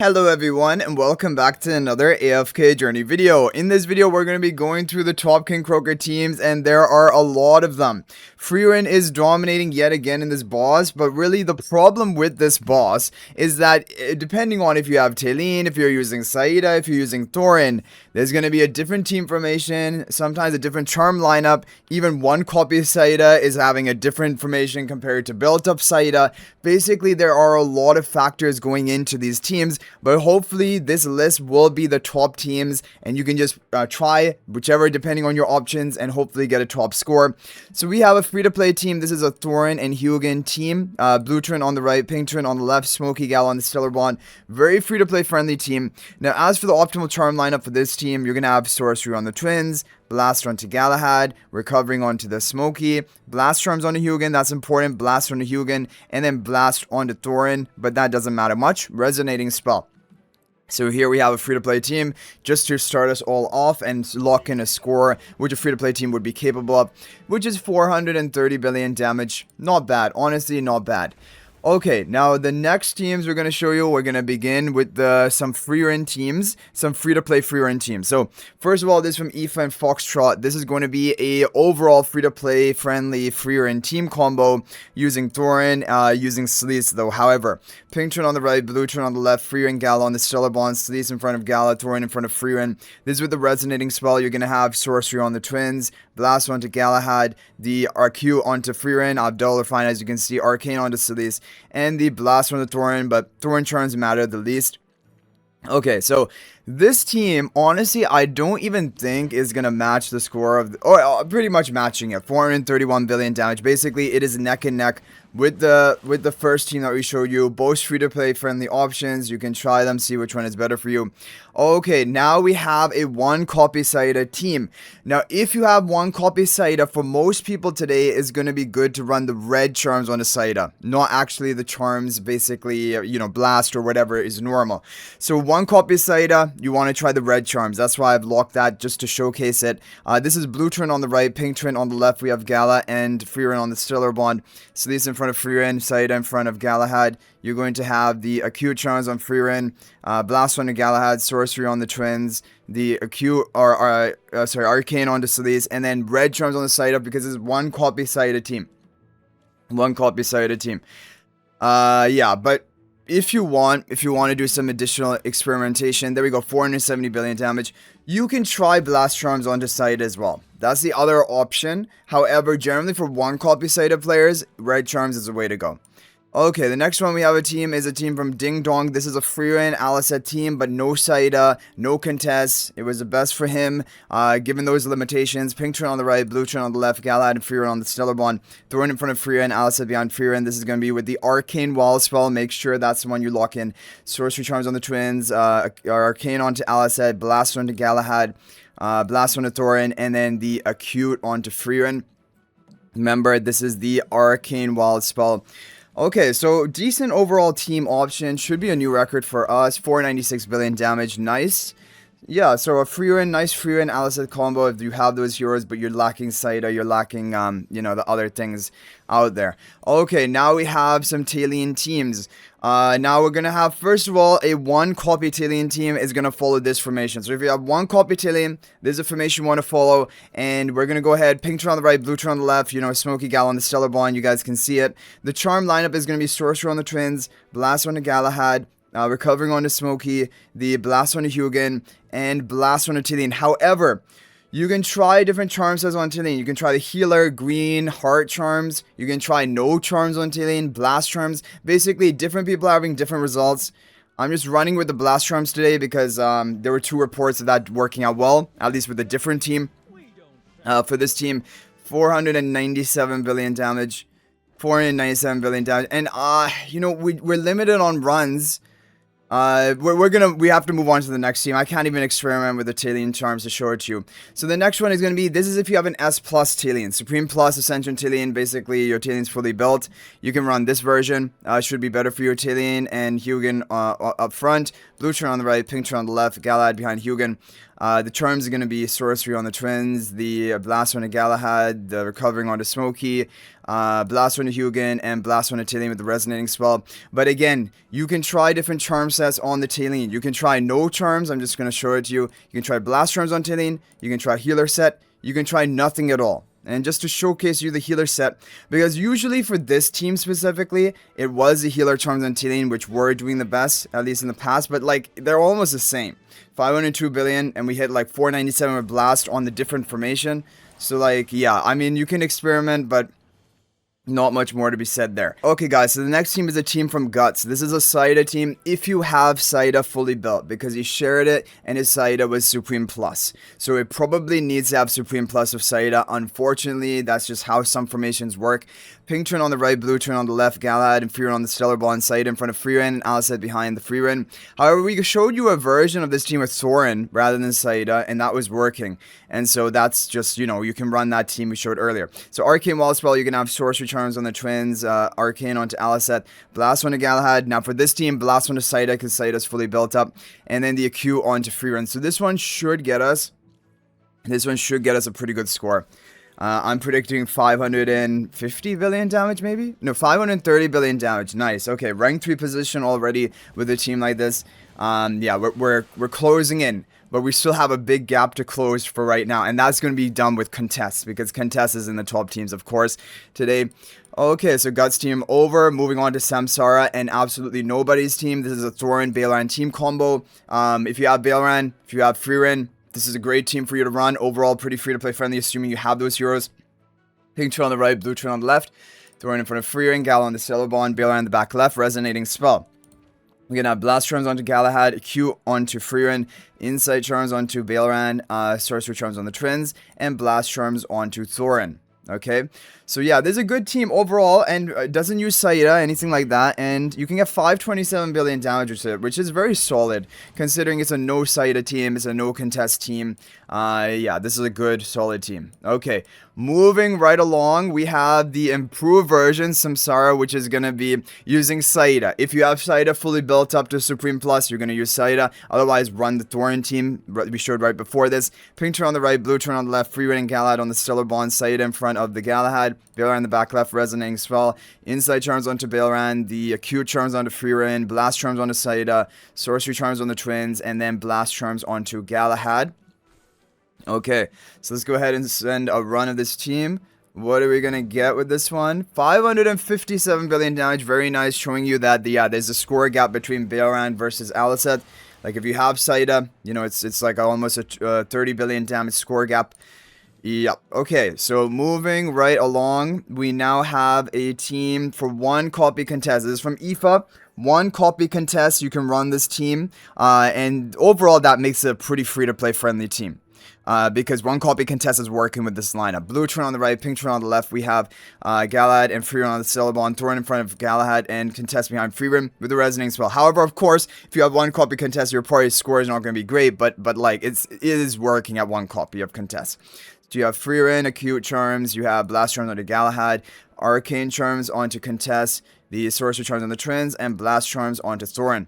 Hello everyone and welcome back to another AFK journey video. In this video we're going to be going through the top King Croaker teams and there are a lot of them. Frieren is dominating yet again in this boss, but really the problem with this boss is that depending on if you have Talene, if you're using Saida, if you're using Thorin, there's going to be a different team formation, sometimes a different charm lineup. Even one copy of Saida is having a different formation compared to built up Saida. Basically there are a lot of factors going into these teams. But hopefully this list will be the top teams and you can just try whichever depending on your options and hopefully get a top score. So we have a free-to-play team. This is a Thorin and Hugin team. Blue Trin on the right, Pink Trin on the left, Smoky Gal on the Stellar Bond. Very free-to-play friendly team. Now as for the optimal charm lineup for this team, you're going to have Sorcery on the Twins, Blast onto Galahad, Recovering onto the Smoky, Blast Charms onto Hugin, that's important, Blast onto Hugin, and then Blast onto Thorin, but that doesn't matter much. Resonating Spell. So here we have a free-to-play team just to start us all off and lock in a score which a free-to-play team would be capable of, which is 430 billion damage. Not bad, honestly not bad. Okay, now the next teams we're going to show you, we're going to begin with some Frieren teams, some free-to-play Frieren teams. So, first of all, this is from Aoife and Foxtrot. This is going to be a overall free-to-play friendly Frieren team combo using Thorin, using Sleece though. However, Pink Trin on the right, Blue Trin on the left, Frieren Gala on the Stellar Bond, Sleece in front of Gala, Thorin in front of Frieren. This is with the Resonating Spell. You're going to have Sorcery on the Twins, Blast onto Galahad, the RQ onto Frieren, Abdul fine as you can see, Arcane onto Sleece, and the Blast on the Thorin, but Thorin charms matter the least. Okay, so this team, honestly, I don't even think is going to match the score of, pretty much matching it, 431 billion damage. Basically, it is neck and neck with the first team that we showed you. Both free-to-play friendly options. You can try them, see which one is better for you. Okay, now we have a one copy Saida team. Now, if you have one copy Saida, for most people today, is going to be good to run the red charms on a Saida, not actually the charms, basically, blast or whatever is normal. So one copy Saida, you want to try the red charms. That's why I've locked that just to showcase it. This is Blue Trin on the right, Pink Trin on the left. We have Gala and Frieren on the Stellar Bond. So these in front of Frieren, Saida in front of Galahad. You're going to have the acute charms on Frieren, Blast on the Galahad, Sorcery on the Twins, the acute Arcane on the Sleece, and then red charms on the Saida because it's one copy Saida team. One copy Saida team. Yeah, but if you want to do some additional experimentation, there we go, 470 billion damage. You can try Blast Charms onto Saida as well. That's the other option. However, generally for one copy Saida players, red charms is the way to go. Okay, the next one we have is a team from Ding Dong. This is a Frieren Aliceth team, but no Saida, no Contess. It was the best for him, given those limitations. Pink Trin on the right, Blue Trin on the left, Galahad and Frieren on the Stellar Bond. Thorin in front of Frieren, Aliceth behind Frieren. This is going to be with the Arcane Wall spell. Make sure that's the one you lock in. Sorcery Charms on the Twins, Arcane onto Aliceth, Blast onto Galahad, Blast onto Thorin, and then the Acute onto Frieren. Remember, this is the Arcane Wall spell. Okay, so decent overall team option. Should be a new record for us. 496 billion damage. Nice. Yeah, so a Frieren, nice Frieren Aliceth combo if you have those heroes, but you're lacking Saida, you're lacking, the other things out there. Okay, now we have some Talene teams. Now we're going to have, first of all, a one copy Talene team is going to follow this formation. So if you have one copy Talene, this is a formation you want to follow, and we're going to go ahead, Pink Trin on the right, Blue Trin on the left, Smoky Gal on the Stellar Bond, you guys can see it. The charm lineup is going to be Sorcerer on the Twins, Blast on the Galahad, Recovering onto Smoky, the Blast onto Hugin, and Blast onto Talene. However, you can try different charm sets on Talene. You can try the Healer, Green, Heart charms. You can try no charms on Talene, Blast charms. Basically, different people are having different results. I'm just running with the Blast charms today because there were 2 reports of that working out well, at least with a different team. For this team, 497 billion damage. 497 billion damage. And, we're limited on runs. We have to move on to the next team. I can't even experiment with the Talene charms to show it to you. So the next one is going to be, this is if you have an S plus Talene, Supreme plus Ascension Talene. Basically your Talene's fully built. You can run this version. Should be better for your Talene and Hugin up front. Blue Trin on the right, Pink Trin on the left, Galahad behind Hugin. The charms are going to be Sorcery on the Twins, the Blast on the Galahad, the Recovering on the Smoky, Blast on a Hugin, and Blast on a Talene with the resonating spell. But again, you can try different charm sets on the Talene. You can try no charms. I'm just going to show it to you. You can try blast charms on Talene. You can try healer set. You can try nothing at all. And just to showcase you the healer set, because usually for this team specifically, it was the healer charms on Talene which were doing the best, at least in the past, but like, they're almost the same. 502 billion, and we hit like 497 with blast on the different formation. So like, yeah, I mean, you can experiment, but not much more to be said there. Okay guys, so the next team is a team from Guts. This is a Saida team if you have Saida fully built, because he shared it and his Saida was Supreme Plus. So it probably needs to have Supreme Plus of Saida. Unfortunately, that's just how some formations work. Pink turn on the right, blue turn on the left, Galahad and Frieren on the Stellar Bond, Saida in front of Frieren and Aliceth behind the Frieren. However, we showed you a version of this team with Thorin rather than Saida, and that was working. And so that's just, you know, you can run that team we showed earlier. So Arcane Wall Spell, you can have Sorcery Charms on the Twins, Arcane onto Aliceth, Blast onto Galahad. Now for this team, Blast onto Saida, because Saida's fully built up, and then the Acute onto Frieren. So this one should get us a pretty good score. I'm predicting 550 billion damage, maybe? No, 530 billion damage. Nice. Okay, rank 3 position already with a team like this. Yeah, we're closing in, but we still have a big gap to close for right now, and that's going to be done with Contess, because Contess is in the top teams, of course, today. Okay, so Guts team over. Moving on to Samsara and absolutely nobody's team. This is a Thorin Baelran team combo. If you have Baelran, if you have Frieren, this is a great team for you to run. Overall, pretty free-to-play friendly, assuming you have those heroes. Pink turn on the right, blue turn on the left. Thorin in front of Frieren, Gal on the Stellar Bond, Baelran in the back left, resonating spell. We're going to have Blast Charms onto Galahad, Q onto Frieren, Insight Charms onto Baelran, Sorcery Charms on the Twins, and Blast Charms onto Thorin. Okay, so yeah, there's a good team overall, and doesn't use Saida, anything like that, and you can get 527 billion damage with it, which is very solid, considering it's a no-Saida team, it's a no-Contest team. Yeah, this is a good, solid team. Okay, moving right along, we have the improved version, Samsara, which is going to be using Saida. If you have Saida fully built up to Supreme Plus, you're going to use Saida. Otherwise, run the Thorin team we showed right before this. Pink turn on the right, blue turn on the left, Frieren and Galahad on the Stellar Bond, Saida in front of the Galahad, Baelran in the back left, resonating spell, Insight Charms onto Baelran, the Acute Charms onto Frieren, Blast Charms onto Saida, Sorcery Charms on the Twins, and then Blast Charms onto Galahad. Okay, so let's go ahead and send a run of this team. What are we going to get with this one? 557 billion damage. Very nice, showing you that there's a score gap between Baelran versus Aliceth. Like if you have Saida, you know, it's like almost a 30 billion damage score gap. Yep. Okay, so moving right along, we now have a team for 1 copy contest. This is from IFA. 1 copy contest, you can run this team. And overall, that makes it a pretty free-to-play friendly team. Because 1 copy contest is working with this lineup. Blue turn on the right, pink turn on the left. We have Galahad and Frieren on the Stellar Bond, Thorin in front of Galahad, and Contest behind Frieren with the resonating spell. However, of course, if you have 1 copy contest, your party score is not going to be great, but like it is working at 1 copy of contest. So you have Frieren, Acute Charms, you have Blast Charms onto Galahad, Arcane Charms onto Contest, the Sorcery Charms on the Twins, and Blast Charms onto Thorin.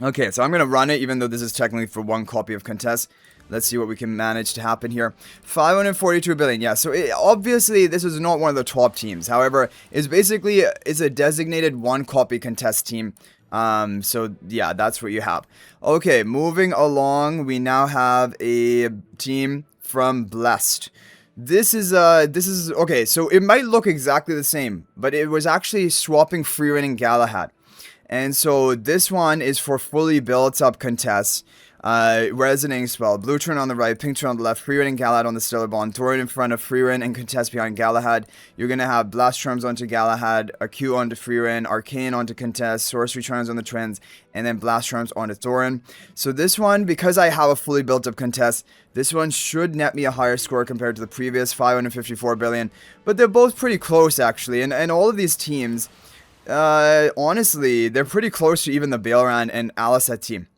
Okay, so I'm going to run it, even though this is technically for 1 copy of Contest. Let's see what we can manage to happen here. 542 billion. Yeah, so obviously this is not one of the top teams. However, it's a designated 1 copy contest team. So yeah, that's what you have. Okay, moving along, we now have a team from Blessed. This is okay, so it might look exactly the same, but it was actually swapping Frieren and Galahad. And so this one is for fully built up contests. Resonating spell, blue turn on the right, pink turn on the left, Frieren and Galahad on the Stellar Bond, Thorin in front of Frieren and Contest behind Galahad. You're going to have Blast Charms onto Galahad, Acute onto Frieren, Arcane onto Contest, Sorcery Charms on the Twins, and then Blast Charms onto Thorin. So this one, because I have a fully built up Contest, this one should net me a higher score compared to the previous 554 billion, but they're both pretty close actually, and all of these teams, honestly, they're pretty close to even the Baelran and Aliceth team.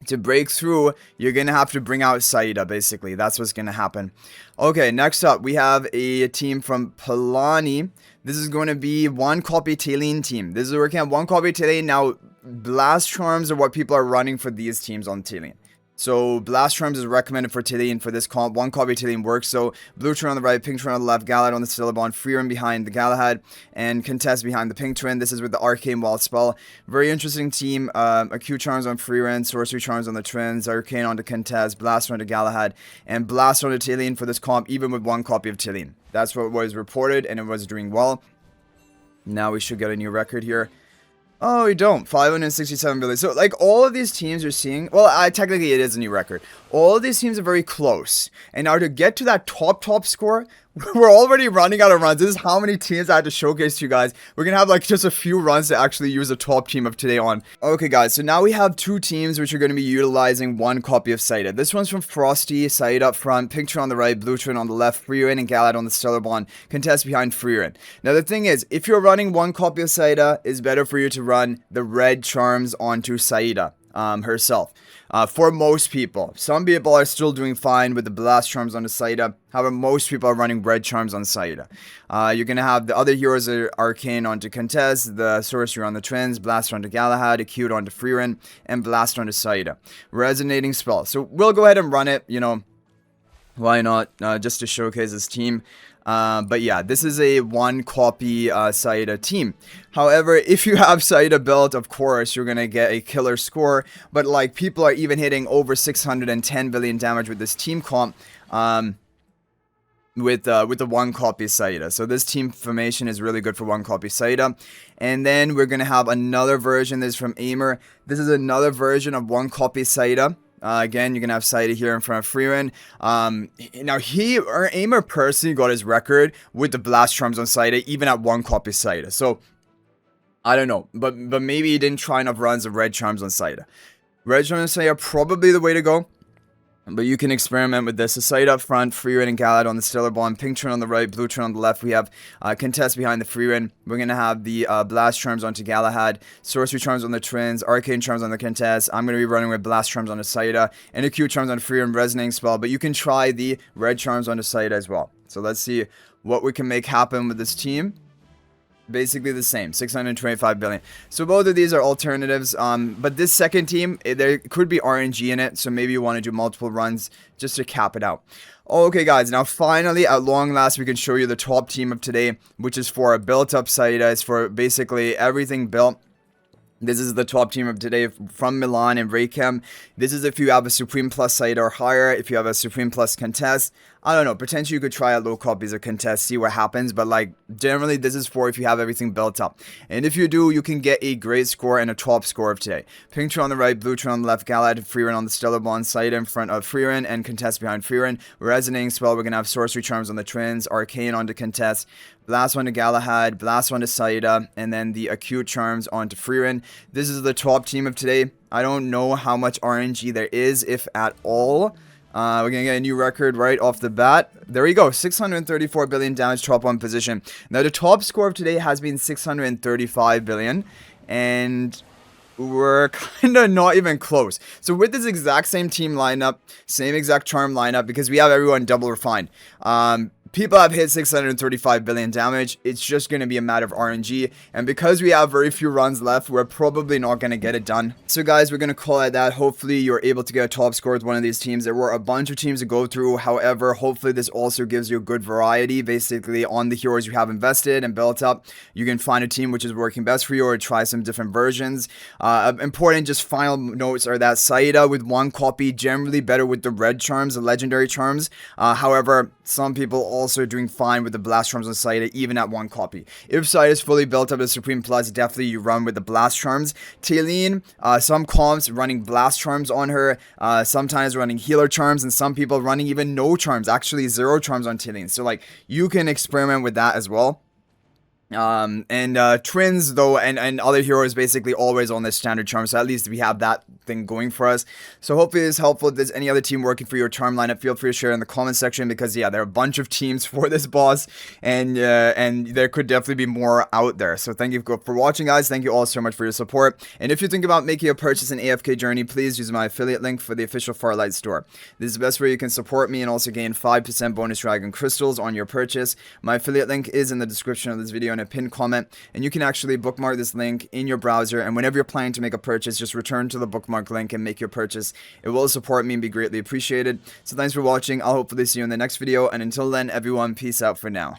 To break through, you're going to have to bring out Saida, basically. That's what's going to happen. Okay, next up, we have a team from Talene. This is going to be 1 copy Talene team. This is working on 1 copy Talene. Now, Blast Charms are what people are running for these teams on Talene. So Blast Charms is recommended for Talene for this comp. One copy of Talene works. So blue twin on the right, pink twin on the left, Galahad on the Stillabon, Frieren behind the Galahad, and Contess behind the pink twin. This is with the Arcane Wild spell. Very interesting team. Acute Charms on Frieren, Sorcery Charms on the twins, Arcane on the Contess, Blast on the Galahad, and Blast on the Talene for this comp, even with one copy of Talene. That's what was reported, and it was doing well. Now we should get a new record here. Oh, we don't. 567 billion. So, like, all of these teams you're seeing, well, technically it is a new record. All of these teams are very close. And now to get to that top score, we're already running out of runs. This is how many teams I had to showcase to you guys. We're going to have, like, just a few runs to actually use the top team of today on. Okay, guys, so now we have two teams which are going to be utilizing one copy of Saida. This one's from Frosty, Saida up front, pink twin on the right, blue twin on the left, Frieren and Galahad on the Stellar Bond, Contest behind Frieren. Now, the thing is, if you're running one copy of Saida, it's better for you to run the red charms onto Saida herself. For most people. Some people are still doing fine with the blast charms on the Saida. However, most people are running red charms on Saida. You're going to have the other heroes are Arcane onto Contest, the Sorcery on the Twins, Blast onto Galahad, Acute onto Frieren, and Blast onto Saida. Resonating spell. So we'll go ahead and run it, you know. Why not? Just to showcase this team. But yeah, this is a one copy Saida team. However, if you have Saida built, of course, you're going to get a killer score. But like, people are even hitting over 610 billion damage with this team comp. With the one copy Saida. So this team formation is really good for one copy Saida. And then we're going to have another version. This is from Aimer. This is another version of one copy Saida. Again, you're going to have Saida here in front of Frieren. Now, Aimer personally got his record with the Blast Charms on Saida, even at one copy Saida. So, I don't know. But maybe he didn't try enough runs of Red Charms on Saida. Red Charms on Saida are probably the way to go. But you can experiment with this. A Saida up front, Frieren and Galahad on the Stellar Bond, pink twin on the right, blue twin on the left. We have Contest behind the Frieren. We're going to have the Blast Charms onto Galahad, Sorcery Charms on the Twins, Arcane Charms on the Contest. I'm going to be running with Blast Charms on the Saida, and Acute Charms on Frieren, Resonating Spell. But you can try the Red Charms on the Saida as well. So let's see what we can make happen with this team. Basically the same, 625 billion. So both of these are alternatives, but this second team, there could be RNG in it, so maybe you want to do multiple runs just to cap it out. Okay guys, now finally at long last we can show you the top team of today, which is for a built up Saida. It's for basically everything built. This is the top team of today from Milan and Raychem. This is if you have a Supreme Plus Saida or higher, if you have a Supreme Plus Contest. I don't know, potentially you could try out low copies of Contest, see what happens, but like, generally this is for if you have everything built up. And if you do, you can get a great score and a top score of today. Pink twin on the right, blue twin on the left, Galahad, Frieren on the Stellar Bond, Saida in front of Frieren, and Contest behind Frieren. Resonating Spell, we're going to have Sorcery Charms on the Twins, Arcane onto Contest, Blast one to Galahad, Blast one to Saida, and then the Acute Charms onto Frieren. This is the top team of today. I don't know how much RNG there is, if at all. We're going to get a new record right off the bat. There we go. 634 billion damage, top one position. Now, the top score of today has been 635 billion. And we're kind of not even close. So with this exact same team lineup, same exact charm lineup, because we have everyone double refined. People have hit 635 billion damage. It's just going to be a matter of RNG. And because we have very few runs left, we're probably not going to get it done. So guys, we're going to call it that. Hopefully you're able to get a top score with one of these teams. There were a bunch of teams to go through. However, hopefully this also gives you a good variety. Basically, on the heroes you have invested and built up, you can find a team which is working best for you or try some different versions. Important just final notes are that Saida with one copy, generally better with the red charms, the legendary charms. However, some people also doing fine with the Blast Charms on Saida, even at one copy. If Saida is fully built up as Supreme Plus, definitely you run with the Blast Charms. Talene, some comps running Blast Charms on her, sometimes running Healer Charms, and some people running even no charms, actually 0 charms on Talene. So like, you can experiment with that as well. Twins though and other heroes basically always on this standard charm, so at least we have that thing going for us. So hopefully this is helpful. If there's any other team working for your charm lineup, feel free to share in the comment section, because yeah, there are a bunch of teams for this boss, and there could definitely be more out there. So thank you for watching, guys. Thank you all so much for your support, and if you think about making a purchase in AFK Journey, please use my affiliate link for the official Farlight store. This is the best way you can support me and also gain 5% bonus dragon crystals on your purchase. My affiliate link is in the description of this video in a pinned comment, and you can actually bookmark this link in your browser, and whenever you're planning to make a purchase, just return to the bookmark marked link and make your purchase. It will support me and be greatly appreciated. So thanks for watching. I'll hopefully see you in the next video, and until then, everyone, peace out for now.